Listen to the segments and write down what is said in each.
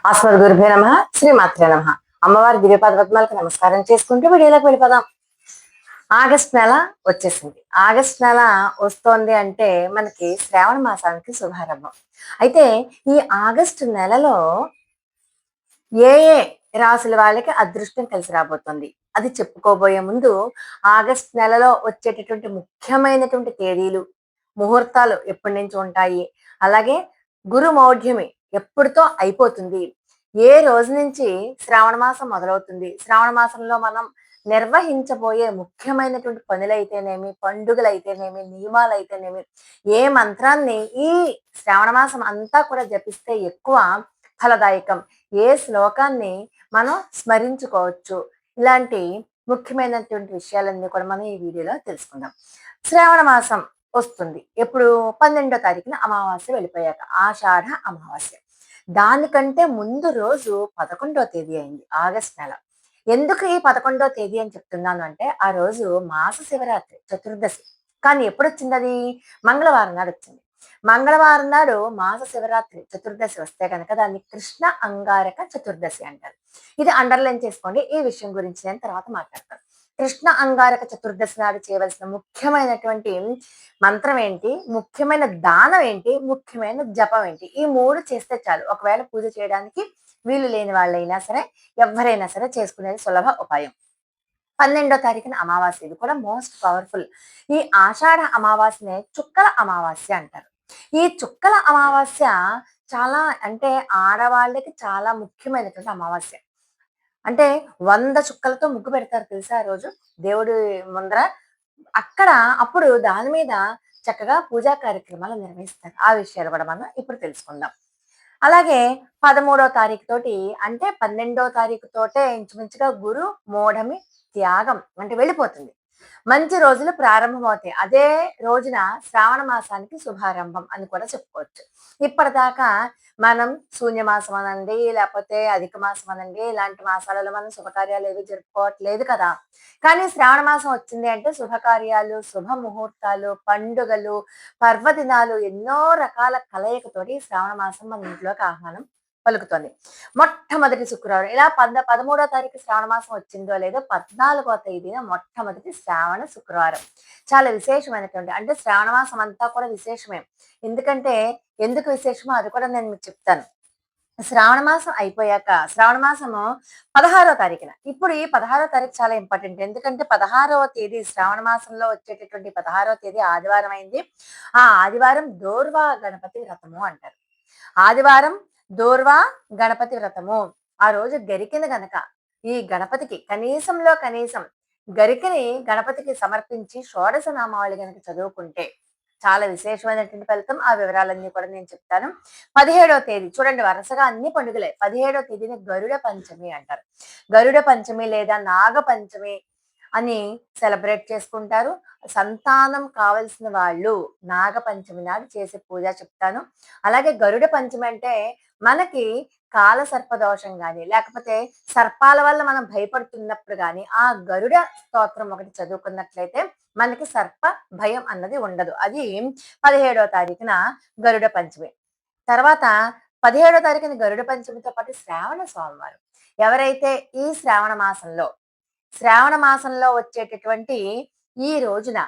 అస్మద్గురుభ్యో నమః. శ్రీమాత్రే నమః. అమ్మవారి దివ్యపాద పద్మాలకు నమస్కారం చేసుకుంటూ వీడియోలోకి వెళ్ళిపోదాం. ఆగస్ట్ నెల వచ్చేసింది. ఆగస్ట్ నెల వస్తోంది అంటే మనకి శ్రావణ మాసానికి శుభారంభం. అయితే ఈ ఆగస్టు నెలలో ఏ ఏ రాసుల వాళ్ళకి అదృష్టం కలిసి రాబోతుంది అది చెప్పుకోబోయే ముందు, ఆగస్ట్ నెలలో వచ్చేటటువంటి ముఖ్యమైనటువంటి తేదీలు, ముహూర్తాలు ఎప్పటి నుంచి ఉంటాయి, అలాగే గురు మౌఢ్యమి ఎప్పుడుతో అయిపోతుంది, ఏ రోజు నుంచి శ్రావణ మాసం మొదలవుతుంది, శ్రావణ మాసంలో మనం నిర్వహించబోయే ముఖ్యమైనటువంటి పనులైతేనేమి, పండుగలైతేనేమి, నియమాలైతేనేమి, ఏ మంత్రాన్ని ఈ శ్రావణ మాసం అంతా కూడా జపిస్తే ఎక్కువ ఫలదాయకం, ఏ శ్లోకాన్ని మనం స్మరించుకోవచ్చు, ఇలాంటి ముఖ్యమైనటువంటి విషయాలన్నీ కూడా మనం ఈ వీడియోలో తెలుసుకుందాం. శ్రావణ మాసం వస్తుంది ఎప్పుడు? 12వ తారీఖున అమావాస్య వెళ్ళిపోయాక, ఆషాఢ అమావాస్య. దానికంటే ముందు రోజు 11వ తేదీ అయింది ఆగస్ట్ నెల. ఎందుకు ఈ 11వ తేదీ అని చెప్తున్నాను అంటే, ఆ రోజు మాస శివరాత్రి చతుర్దశి. కానీ ఎప్పుడు వచ్చింది అది? మంగళవారం నాడు వచ్చింది. మంగళవారం నాడు మాస శివరాత్రి చతుర్దశి వస్తే కనుక దాన్ని కృష్ణ అంగారక చతుర్దశి అంటారు. ఇది అండర్లైన్ చేసుకోండి. ఈ విషయం గురించి నేను తర్వాత మాట్లాడతాను. కృష్ణ అంగారక చతుర్దశి నాడు చేయవలసిన ముఖ్యమైనటువంటి మంత్రం ఏంటి, ముఖ్యమైన దానం ఏంటి, ముఖ్యమైన జపం ఏంటి, ఈ మూడు చేస్తే చాలు. ఒకవేళ పూజ చేయడానికి వీలు లేని వాళ్ళైనా సరే, ఎవరైనా సరే చేసుకునేది సులభ ఉపాయం. 12వ తారీఖున అమావాస్య, ఇది కూడా మోస్ట్ పవర్ఫుల్. ఈ ఆషాఢ అమావాస్యనే చుక్కల అమావాస్య అంటారు. ఈ చుక్కల అమావాస్య చాలా, అంటే ఆడవాళ్ళకి చాలా ముఖ్యమైనటువంటి అమావాస్య. అంటే 100 చుక్కలతో ముగ్గు పెడతారు తెలుసా ఆ రోజు దేవుడి ముందర. అక్కడ అప్పుడు దాని మీద చక్కగా పూజా కార్యక్రమాలు నిర్వహిస్తారు. ఆ విషయాలు కూడా మనం ఇప్పుడు తెలుసుకుందాం. అలాగే 13వ తారీఖు తోటి, అంటే 12వ తారీఖు తోటే ఇంచుమించుగా గురు మోఢమి త్యాగం అంటే వెళ్ళిపోతుంది. మంచి రోజులు ప్రారంభమవుతాయి. అదే రోజున శ్రావణ మాసానికి శుభారంభం అని కూడా చెప్పుకోవచ్చు. ఇప్పటిదాకా మనం శూన్యమాసం అనండి, లేకపోతే అధిక మాసం అనండి, ఇలాంటి మాసాలలో మనం శుభకార్యాలు ఏవి జరుపుకోవట్లేదు కదా. కానీ శ్రావణ మాసం వచ్చింది అంటే శుభకార్యాలు, శుభ ముహూర్తాలు, పండుగలు, పర్వదినాలు, ఎన్నో రకాల కలయికతోటి శ్రావణ మాసం మన ఇంట్లోకి ఆహ్వానం పలుకుతుంది. మొట్టమొదటి శుక్రవారం, ఇలా 13వ తారీఖు శ్రావణ మాసం వచ్చిందో లేదో, 14వ తేదీన మొట్టమొదటి శ్రావణ శుక్రవారం. చాలా విశేషమైనటువంటి, అంటే శ్రావణ మాసం అంతా కూడా విశేషమే. ఎందుకంటే ఎందుకు విశేషమో అది కూడా నేను మీకు చెప్తాను. శ్రావణ మాసం అయిపోయాక, శ్రావణ మాసము 16వ తారీఖున, ఇప్పుడు ఈ 16వ తారీఖు చాలా ఇంపార్టెంట్. ఎందుకంటే 16వ తేదీ, శ్రావణ మాసంలో వచ్చేటటువంటి 16వ తేదీ ఆదివారం అయింది. ఆ ఆదివారం దోర్వా గణపతి వ్రతము అంటారు. ఆదివారం దోర్వా గణపతి వ్రతము. ఆ రోజు గరికెను గనక ఈ గణపతికి కనీసంలో కనీసం గరికని గణపతికి సమర్పించి షోడశ నామావళి గనక చదువుకుంటే చాలా విశేషమైనటువంటి ఫలితం. ఆ వివరాలన్నీ కూడా నేను చెప్తాను. 17వ తేదీ చూడండి, వరుసగా అన్ని పండుగలే. 17వ తేదీని గరుడ పంచమి అంటారు. గరుడ పంచమి లేదా నాగ పంచమి అని సెలబ్రేట్ చేసుకుంటారు. సంతానం కావలసిన వాళ్ళు నాగ పంచమి నాడు చేసే పూజ చెప్తాను. అలాగే గరుడ పంచమి అంటే మనకి కాల సర్ప దోషం కానీ, లేకపోతే సర్పాల వల్ల మనం భయపడుతున్నప్పుడు కానీ ఆ గరుడ స్తోత్రం ఒకటి చదువుకున్నట్లయితే మనకి సర్ప భయం అన్నది ఉండదు. అది 17వ తారీఖున గరుడ పంచమి. తర్వాత 17వ తారీఖున గరుడ పంచమితో పాటు శ్రావణ సోమవారం. ఎవరైతే ఈ శ్రావణ మాసంలో వచ్చేటటువంటి ఈ రోజున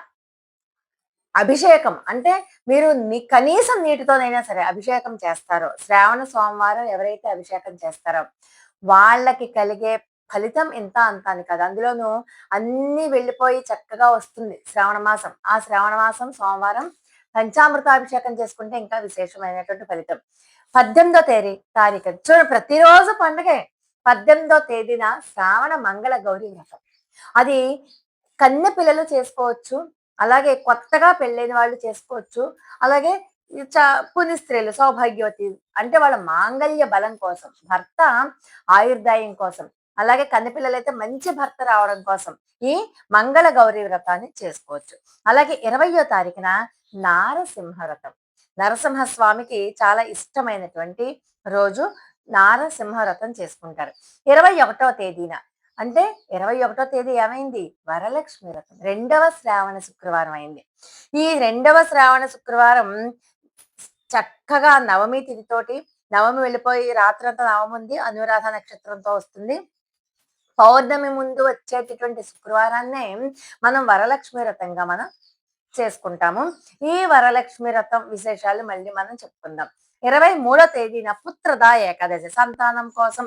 అభిషేకం, అంటే మీరు కనీసం నీటితోనైనా సరే అభిషేకం చేస్తారో, శ్రావణ సోమవారం ఎవరైతే అభిషేకం చేస్తారో వాళ్ళకి కలిగే ఫలితం ఇంత అంత అని కాదు. అందులోనూ అన్ని వెళ్ళిపోయి చక్కగా వస్తుంది శ్రావణ మాసం. ఆ శ్రావణ మాసం సోమవారం పంచామృతాభిషేకం చేసుకుంటే ఇంకా విశేషమైనటువంటి ఫలితం. 18వ తారీఖు చూడండి, ప్రతిరోజు పండుగే. 18వ తేదీన శ్రావణ మంగళ గౌరీ వ్రతం. అది కన్నె పిల్లలు చేసుకోవచ్చు, అలాగే కొత్తగా పెళ్ళైన వాళ్ళు చేసుకోవచ్చు, అలాగే పుని స్త్రీలు సౌభాగ్యవతి, అంటే వాళ్ళ మాంగళ్య బలం కోసం, భర్త ఆయుర్దాయం కోసం, అలాగే కన్నెపిల్లలైతే మంచి భర్త రావడం కోసం ఈ మంగళ గౌరీ వ్రతాన్ని చేసుకోవచ్చు. అలాగే 20వ తారీఖున నారసింహ వ్రతం. నరసింహస్వామికి చాలా ఇష్టమైనటువంటి రోజు నారసింహ వ్రతం చేసుకుంటారు. 21వ తేదీన, అంటే 21వ తేదీ ఏమైంది? వరలక్ష్మి వ్రతం. 2వ శ్రావణ శుక్రవారం అయింది. ఈ 2వ శ్రావణ శుక్రవారం చక్కగా నవమి తిథితోటి నవమి వెళ్ళిపోయి రాత్రంతా నవమి ఉంది. అనురాధ నక్షత్రంతో వస్తుంది. పౌర్ణమి ముందు వచ్చేటటువంటి శుక్రవారాన్నే మనం వరలక్ష్మి వ్రతంగా మనం చేసుకుంటాము. ఈ వరలక్ష్మి వ్రతం విశేషాలు మళ్ళీ మనం చెప్పుకుందాం. 23వ తేదీన పుత్రదా ఏకాదశి. సంతానం కోసం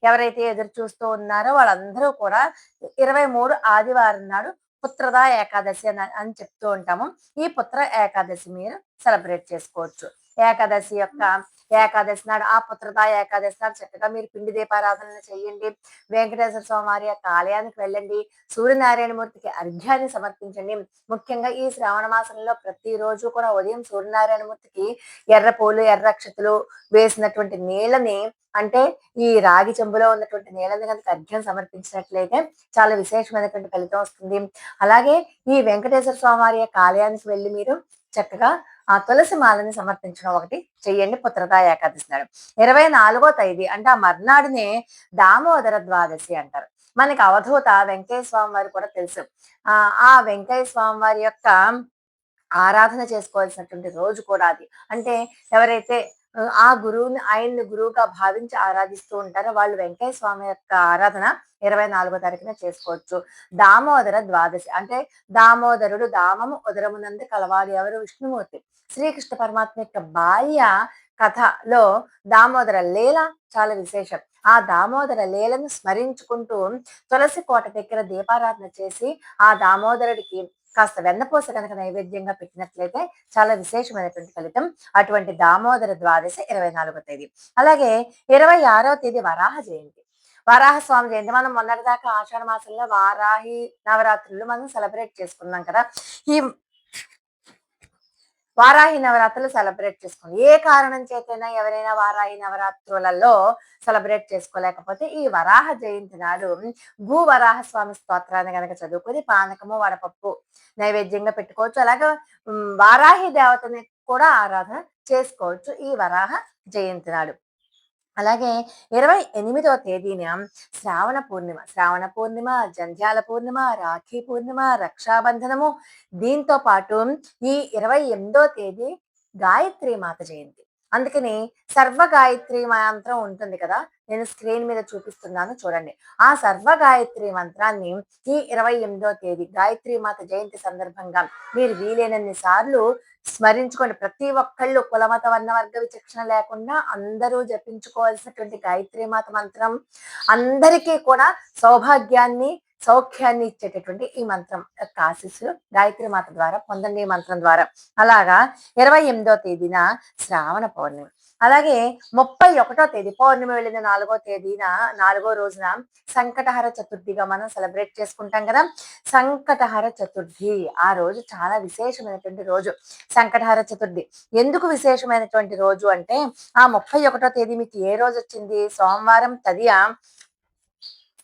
ఎవరైతే ఎదురు చూస్తూ ఉన్నారో వాళ్ళందరూ కూడా 23 ఆదివారం నాడు పుత్రదా ఏకాదశి అని చెప్తూ ఉంటాము. ఈ పుత్ర ఏకాదశి మీరు సెలబ్రేట్ చేసుకోవచ్చు. ఏకాదశి యొక్క ఏకాదశి నాడు, ఆ పుత్రదా ఏకాదశి నాడు చక్కగా మీరు పిండి దీపారాధన చేయండి. వెంకటేశ్వర స్వామి వారి యొక్క ఆలయానికి వెళ్ళండి. సూర్యనారాయణ మూర్తికి అర్ఘ్యాన్ని సమర్పించండి. ముఖ్యంగా ఈ శ్రావణ మాసంలో ప్రతిరోజు కూడా ఉదయం సూర్యనారాయణ మూర్తికి ఎర్ర పూలు, ఎర్ర అక్షతలు వేసినటువంటి నీళ్ళని, అంటే ఈ రాగి చెంబులో ఉన్నటువంటి నీళ్ళని కనుక అర్ఘ్యం సమర్పించినట్లయితే చాలా విశేషమైనటువంటి ఫలితం వస్తుంది. అలాగే ఈ వెంకటేశ్వర స్వామి వారి యొక్క ఆలయానికి వెళ్ళి మీరు చక్కగా ఆ తులసి మాలని సమర్పించడం ఒకటి చెయ్యండి పుత్రదా ఏకాదశి నాడు. 24వ తేదీ అంటే ఆ మర్నాడునే దామోదర ద్వాదశి అంటారు. మనకి అవధూత వెంకయ్య స్వామి వారు కూడా తెలుసు. ఆ వెంకయ్య స్వామి వారి యొక్క ఆరాధన చేసుకోవాల్సినటువంటి రోజు కూడా అది. అంటే ఎవరైతే ఆ గురువుని, ఆయన్ని గురువుగా భావించి ఆరాధిస్తూ ఉంటారో వాళ్ళు వెంకయ్య స్వామి యొక్క ఆరాధన 24వ తారీఖున చేసుకోవచ్చు. దామోదర ద్వాదశి అంటే దామోదరుడు దామము ఉదరమునందు కలవాడు ఎవరు? విష్ణుమూర్తి. శ్రీకృష్ణ పరమాత్మ యొక్క బాల్య కథలో దామోదర లీల చాలా విశేషం. ఆ దామోదర లీలను స్మరించుకుంటూ తులసి కోట దగ్గర దీపారాధన చేసి ఆ దామోదరుడికి కాస్త వెన్నపూస కనుక నైవేద్యంగా పెట్టినట్లయితే చాలా విశేషమైనటువంటి ఫలితం. అటువంటి దామోదర ద్వాదశి 24వ తేదీ. అలాగే 26వ తేదీ వరాహ జయంతి. వరాహ స్వామి జయంతి మనం మొన్నటిదాకా ఆషాఢ మాసంలో వారాహి నవరాత్రులు మనం సెలబ్రేట్ చేసుకున్నాం కదా. ఈ వారాహి నవరాత్రులు సెలబ్రేట్ చేసుకోండి. ఏ కారణం చేతైనా ఎవరైనా వారాహి నవరాత్రులలో సెలబ్రేట్ చేసుకోలేకపోతే ఈ వరాహ జయంతి నాడు భూ వరాహ స్వామి స్తోత్రాన్ని కనుక చదువుకొని పానకము, వడపప్పు నైవేద్యంగా పెట్టుకోవచ్చు. అలాగే వారాహి దేవతని కూడా ఆరాధన చేసుకోవచ్చు ఈ వరాహ జయంతి నాడు. అలాగే 28వ తేదీన శ్రావణ పూర్ణిమ. శ్రావణ పూర్ణిమ, జంధ్యాల పూర్ణిమ, రాఖీ పూర్ణిమ, రక్షాబంధనము. దీంతో పాటు ఈ 28వ తేదీ గాయత్రి మాత జయంతి. అందుకని సర్వ గాయత్రి మంత్రం ఉంటుంది కదా, నేను స్క్రీన్ మీద చూపిస్తున్నాను చూడండి. ఆ సర్వ గాయత్రి మంత్రాన్ని ఈ 28వ తేదీ గాయత్రి మాత జయంతి సందర్భంగా మీరు వీలైనన్ని సార్లు స్మరించుకోండి. ప్రతి ఒక్కళ్ళు కులమత వర్ణ వర్గ విచక్షణ లేకుండా అందరూ జపించుకోవాల్సినటువంటి గాయత్రి మాత మంత్రం అందరికీ కూడా సౌభాగ్యాన్ని, సౌఖ్యాన్ని ఇచ్చేటటువంటి ఈ మంత్రం యొక్క ఆశీస్సులు గాయత్రి మాత ద్వారా పొందండి. ఈ మంత్రం ద్వారా. అలాగా 28వ తేదీన శ్రావణ పౌర్ణమి. అలాగే 31వ తేదీ పౌర్ణమి వెళ్ళిన 4వ తేదీన 4వ రోజున సంకటహర చతుర్థిగా మనం సెలబ్రేట్ చేసుకుంటాం కదా. సంకటహర చతుర్థి ఆ రోజు చాలా విశేషమైనటువంటి రోజు. సంకటహర చతుర్థి ఎందుకు విశేషమైనటువంటి రోజు అంటే ఆ 31వ తేదీ మీకు ఏ రోజు వచ్చింది? సోమవారం తదియ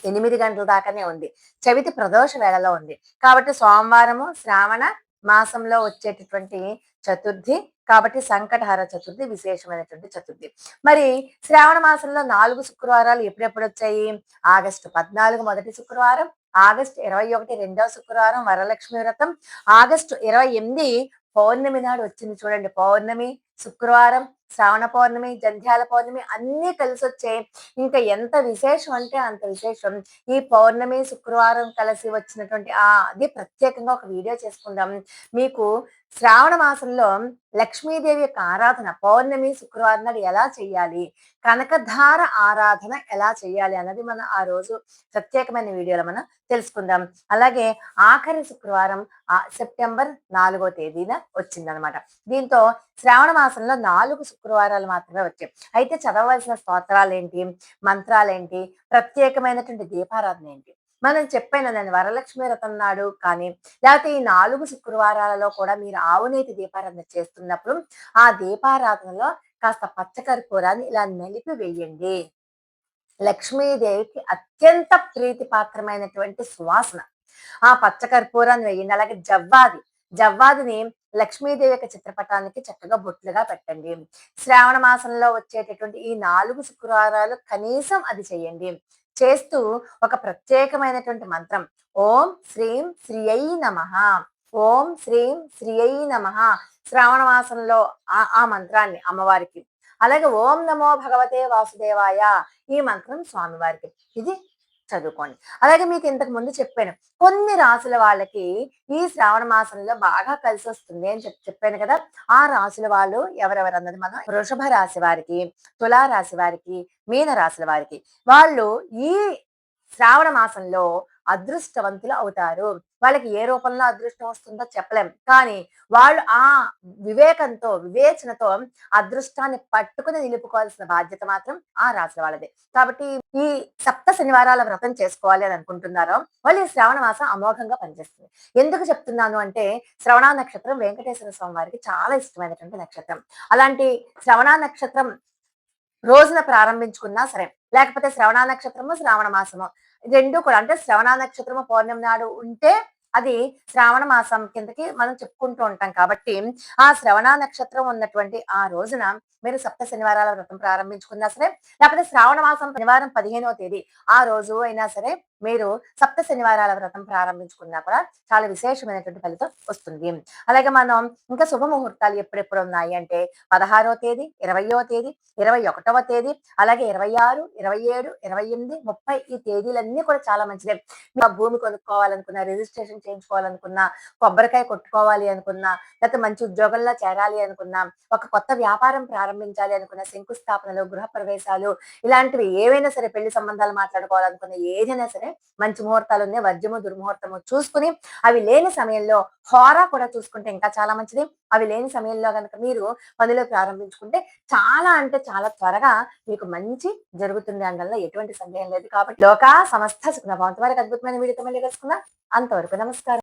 8 గంటల దాకానే ఉంది. చవితి ప్రదోష వేళలో ఉంది. కాబట్టి సోమవారము శ్రావణ మాసంలో వచ్చేటటువంటి చతుర్థి కాబట్టి సంకటహర చతుర్థి విశేషమైనటువంటి చతుర్థి. మరి శ్రావణ మాసంలో 4 శుక్రవారాలు ఎప్పుడెప్పుడు వచ్చాయి? ఆగస్టు 14 మొదటి శుక్రవారం, ఆగస్టు 21 రెండవ శుక్రవారం వరలక్ష్మి వ్రతం, ఆగస్టు 28 పౌర్ణమి నాడు వచ్చింది చూడండి. పౌర్ణమి, శుక్రవారం, శ్రావణ పౌర్ణమి, జంధ్యాల పౌర్ణమి అన్నీ కలిసి వచ్చాయి. ఇంకా ఎంత విశేషం అంటే అంత విశేషం. ఈ పౌర్ణమి, శుక్రవారం కలిసి వచ్చినటువంటి అది ప్రత్యేకంగా ఒక వీడియో చేసుకుందాం. మీకు శ్రావణ మాసంలో లక్ష్మీదేవి యొక్క ఆరాధన పౌర్ణమి, శుక్రవారం నాడు ఎలా చెయ్యాలి, కనకధార ఆరాధన ఎలా చెయ్యాలి అన్నది మనం ఆ రోజు ప్రత్యేకమైన వీడియోలో మనం తెలుసుకుందాం. అలాగే ఆఖరి శుక్రవారం సెప్టెంబర్ 4వ తేదీన వచ్చిందనమాట. దీంతో శ్రావణ మాసంలో 4 శుక్రవారాలు మాత్రమే వచ్చాయి. అయితే చదవవలసిన స్తోత్రాలు ఏంటి, మంత్రాలేంటి, ప్రత్యేకమైనటువంటి దీపారాధన ఏంటి మనం చెప్పాను. నేను వరలక్ష్మి వ్రతం నాడు కానీ లేకపోతే ఈ 4 శుక్రవారాలలో కూడా మీరు ఆవునేతి దీపారాధన చేస్తున్నప్పుడు ఆ దీపారాధనలో కాస్త పచ్చకర్పూరాన్ని ఇలా నలిపి వేయండి. లక్ష్మీదేవికి అత్యంత ప్రీతిపాత్రమైనటువంటి సువాసన ఆ పచ్చకర్పూరాన్ని వేయండి. అలాగే జవ్వాదిని లక్ష్మీదేవి యొక్క చిత్రపటానికి చక్కగా బొట్లుగా పెట్టండి. శ్రావణ మాసంలో వచ్చేటటువంటి ఈ 4 శుక్రవారాలు కనీసం అది చేయండి. చేస్తూ ఒక ప్రత్యేకమైనటువంటి మంత్రం ఓం శ్రీం శ్రీయై నమః, ఓం శ్రీం శ్రీయై నమః శ్రావణ మాసంలో ఆ మంత్రాన్ని అమ్మవారికి అలాగే ఓం నమో భగవతే వాసుదేవాయ ఈ మంత్రం స్వామివారికి. ఇది చదువుకోండి. అలాగే మీకు ఇంతకు ముందు చెప్పాను. కొన్ని రాసుల వాళ్ళకి ఈ శ్రావణ మాసంలో బాగా కలిసొస్తుంది అని చెప్పాను కదా! ఆ రాసుల వాళ్ళు ఎవరెవరన్నది మనం వృషభ రాశి వారికి, తులా రాశి వారికి, మీన రాశుల వారికి. వాళ్ళు ఈ శ్రావణ మాసంలో అదృష్టవంతులు అవుతారు. వాళ్ళకి ఏ రూపంలో అదృష్టం వస్తుందో చెప్పలేం. కానీ వాళ్ళు ఆ వివేకంతో, వివేచనతో అదృష్టాన్ని పట్టుకుని నిలుపుకోవాల్సిన బాధ్యత మాత్రం ఆ రాశి వాళ్ళదే. కాబట్టి ఈ సప్త శనివారాల వ్రతం చేసుకోవాలి అని అనుకుంటున్నారో, వాళ్ళు ఈ శ్రావణ మాసం అమోఘంగా పనిచేస్తుంది. ఎందుకు చెప్తున్నాను అంటే, శ్రవణ నక్షత్రం వెంకటేశ్వర స్వామి వారికి చాలా ఇష్టమైనటువంటి నక్షత్రం. అలాంటి శ్రవణ నక్షత్రం రోజున ప్రారంభించుకున్నా సరే, లేకపోతే శ్రవణ నక్షత్రము, శ్రావణ మాసము 2 కూడా అంటే శ్రవణ నక్షత్రము పౌర్ణమి నాడు ఉంటే అది శ్రావణ మాసం కిందకి మనం చెప్పుకుంటూ ఉంటాం కాబట్టి, ఆ శ్రవణ నక్షత్రం ఉన్నటువంటి ఆ రోజున మీరు సప్త శనివారాల వ్రతం ప్రారంభించుకున్నా సరే, లేకపోతే శ్రావణ మాసం శనివారం 15వ తేదీ ఆ రోజు అయినా సరే మీరు సప్త శనివారాల వ్రతం ప్రారంభించుకున్నా కూడా చాలా విశేషమైనటువంటి ఫలితం వస్తుంది. అలాగే మనం ఇంకా శుభముహూర్తాలు ఎప్పుడెప్పుడు ఉన్నాయి అంటే 16వ తేదీ, 20వ తేదీ, 21వ తేదీ, అలాగే 26, 27, 28, 30 ఈ తేదీలన్నీ కూడా చాలా మంచిదే. మీరు భూమి కొనుక్కోవాలనుకున్నా, రిజిస్ట్రేషన్ చేయించుకోవాలనుకున్నా, కొబ్బరికాయ కొట్టుకోవాలి అనుకున్నా, లేకపోతే మంచి ఉద్యోగంలో చేరాలి అనుకున్నా, ఒక కొత్త వ్యాపారం ప్రారంభించాలి అనుకున్న, శంకుస్థాపనలు, గృహప్రవేశాలు ఇలాంటివి ఏవైనా సరే పెళ్లి సంబంధాలు మాట్లాడుకోవాలనుకున్న ఏదైనా సరే మంచి ముహూర్తాలు ఉన్నాయి. వర్జము, దుర్ముహూర్తము చూసుకుని అవి లేని సమయంలో హోరా కూడా చూసుకుంటే ఇంకా చాలా మంచిది. అవి లేని సమయంలో గనక మీరు పనులు ప్రారంభించుకుంటే చాలా అంటే చాలా త్వరగా మీకు మంచి జరుగుతుంది అనడంలో ఎటువంటి సందేహం లేదు. కాబట్టి లోకా సమస్త సుఖినో భవంతు. వారికి అద్భుతమైన వీడియోతో మళ్ళీ కలుసుకుందాం. అంతవరకు నమస్కారం.